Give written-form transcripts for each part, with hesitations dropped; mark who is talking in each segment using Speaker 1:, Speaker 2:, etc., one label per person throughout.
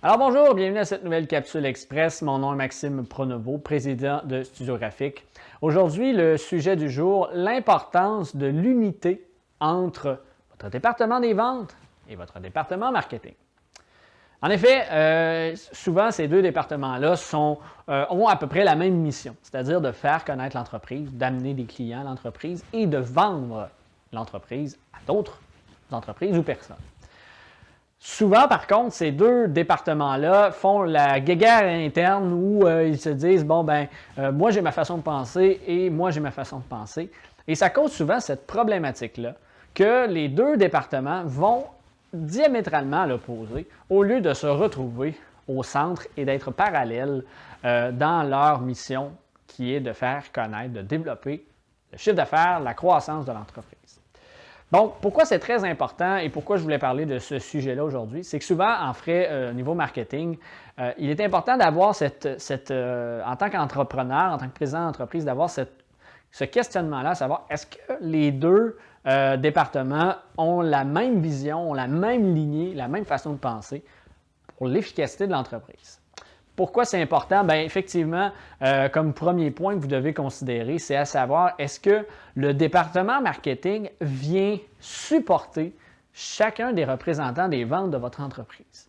Speaker 1: Alors bonjour, bienvenue à cette nouvelle capsule express. Mon nom est Maxime Pronovo, président de Studio Graphique. Aujourd'hui, le sujet du jour, l'importance de l'unité entre votre département des ventes et votre département marketing. En effet, souvent ces deux départements-là ont à peu près la même mission, c'est-à-dire de faire connaître l'entreprise, d'amener des clients à l'entreprise et de vendre l'entreprise à d'autres entreprises ou personnes. Souvent, par contre, ces deux départements-là font la guéguerre interne où ils se disent « bon, moi j'ai ma façon de penser et moi j'ai ma façon de penser ». Et ça cause souvent cette problématique-là que les deux départements vont diamétralement à l'opposé au lieu de se retrouver au centre et d'être parallèles dans leur mission qui est de faire connaître, de développer le chiffre d'affaires, la croissance de l'entreprise. Donc, pourquoi c'est très important et pourquoi je voulais parler de ce sujet-là aujourd'hui? C'est que souvent, en frais au niveau marketing, il est important d'avoir en tant qu'entrepreneur, en tant que président d'entreprise, d'avoir ce questionnement-là, à savoir est-ce que les deux départements ont la même vision, ont la même lignée, la même façon de penser pour l'efficacité de l'entreprise? Pourquoi c'est important? Bien, effectivement, comme premier point que vous devez considérer, c'est à savoir, est-ce que le département marketing vient supporter chacun des représentants des ventes de votre entreprise?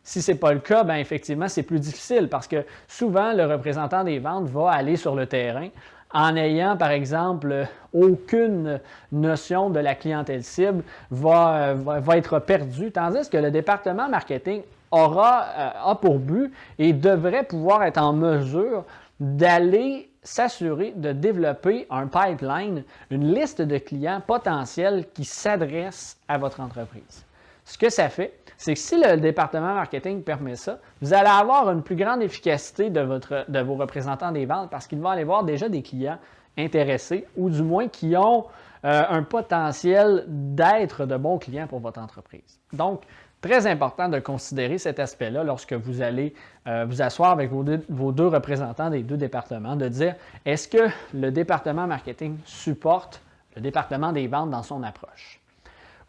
Speaker 1: Si ce n'est pas le cas, bien, effectivement, c'est plus difficile parce que souvent, le représentant des ventes va aller sur le terrain en ayant, par exemple, aucune notion de la clientèle cible, va être perdu, tandis que le département marketing a pour but et devrait pouvoir être en mesure d'aller s'assurer de développer un pipeline, une liste de clients potentiels qui s'adressent à votre entreprise. Ce que ça fait, c'est que si le département marketing permet ça, vous allez avoir une plus grande efficacité de vos représentants des ventes parce qu'ils vont aller voir déjà des clients intéressés ou du moins qui ont un potentiel d'être de bons clients pour votre entreprise. Donc, très important de considérer cet aspect-là lorsque vous allez vous asseoir avec vos deux représentants des deux départements, de dire est-ce que le département marketing supporte le département des ventes dans son approche?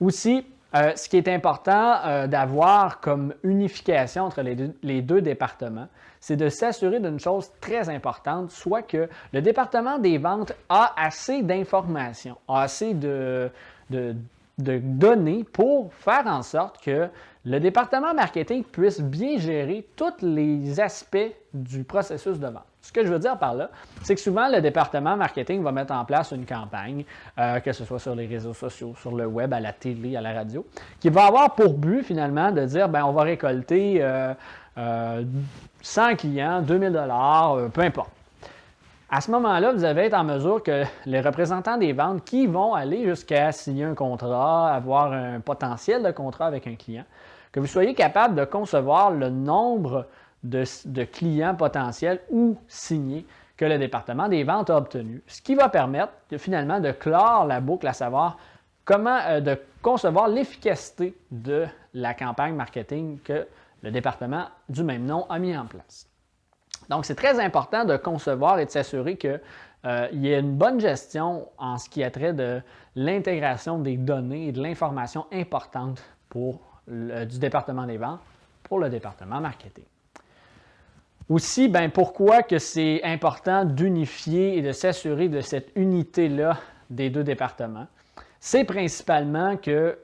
Speaker 1: Aussi, ce qui est important d'avoir comme unification entre les deux départements, c'est de s'assurer d'une chose très importante, soit que le département des ventes a assez d'informations, a assez de données pour faire en sorte que le département marketing puisse bien gérer tous les aspects du processus de vente. Ce que je veux dire par là, c'est que souvent, le département marketing va mettre en place une campagne, que ce soit sur les réseaux sociaux, sur le web, à la télé, à la radio, qui va avoir pour but finalement de dire, on va récolter 100 clients, 2000 $, peu importe. À ce moment-là, vous allez être en mesure que les représentants des ventes qui vont aller jusqu'à signer un contrat, avoir un potentiel de contrat avec un client, que vous soyez capable de concevoir le nombre de clients potentiels ou signés que le département des ventes a obtenu. Ce qui va permettre finalement de clore la boucle, à savoir comment de concevoir l'efficacité de la campagne marketing que le département du même nom a mis en place. Donc, c'est très important de concevoir et de s'assurer qu'il y ait une bonne gestion en ce qui a trait de l'intégration des données et de l'information importante du département des ventes pour le département marketing. Aussi, pourquoi que c'est important d'unifier et de s'assurer de cette unité-là des deux départements? C'est principalement que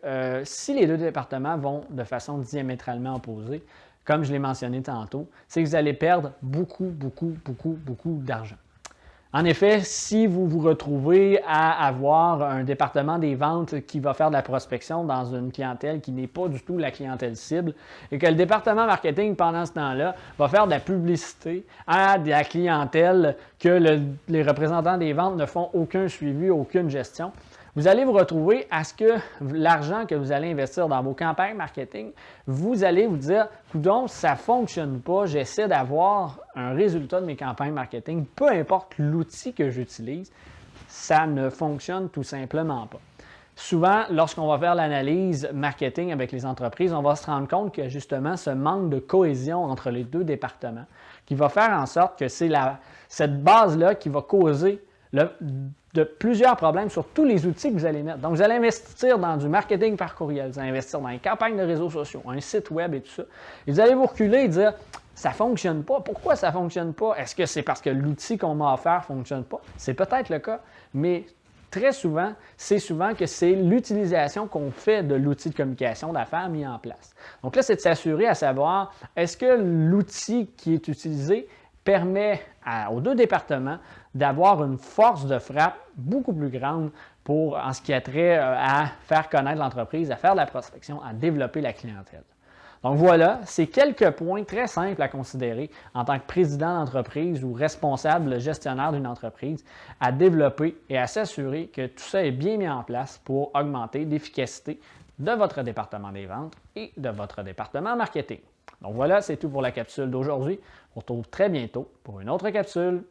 Speaker 1: si les deux départements vont de façon diamétralement opposée, comme je l'ai mentionné tantôt, c'est que vous allez perdre beaucoup d'argent. En effet, si vous vous retrouvez à avoir un département des ventes qui va faire de la prospection dans une clientèle qui n'est pas du tout la clientèle cible et que le département marketing, pendant ce temps-là, va faire de la publicité à de la clientèle que les représentants des ventes ne font aucun suivi, aucune gestion, vous allez vous retrouver à ce que l'argent que vous allez investir dans vos campagnes marketing, vous allez vous dire « Coudonc, ça ne fonctionne pas, j'essaie d'avoir un résultat de mes campagnes marketing, peu importe l'outil que j'utilise, ça ne fonctionne tout simplement pas. » Souvent, lorsqu'on va faire l'analyse marketing avec les entreprises, on va se rendre compte que justement ce manque de cohésion entre les deux départements qui va faire en sorte que c'est cette base-là qui va causer de plusieurs problèmes sur tous les outils que vous allez mettre. Donc, vous allez investir dans du marketing par courriel, vous allez investir dans les campagnes de réseaux sociaux, un site web et tout ça. Et vous allez vous reculer et dire, ça ne fonctionne pas. Pourquoi ça ne fonctionne pas? Est-ce que c'est parce que l'outil qu'on m'a offert ne fonctionne pas? C'est peut-être le cas, mais très souvent, c'est souvent que c'est l'utilisation qu'on fait de l'outil de communication d'affaires mis en place. Donc là, c'est de s'assurer à savoir, est-ce que l'outil qui est utilisé permet aux deux départements d'avoir une force de frappe beaucoup plus grande en ce qui a trait à faire connaître l'entreprise, à faire de la prospection, à développer la clientèle. Donc voilà, c'est quelques points très simples à considérer en tant que président d'entreprise ou responsable gestionnaire d'une entreprise à développer et à s'assurer que tout ça est bien mis en place pour augmenter l'efficacité de votre département des ventes et de votre département marketing. Donc voilà, c'est tout pour la capsule d'aujourd'hui. On se retrouve très bientôt pour une autre capsule.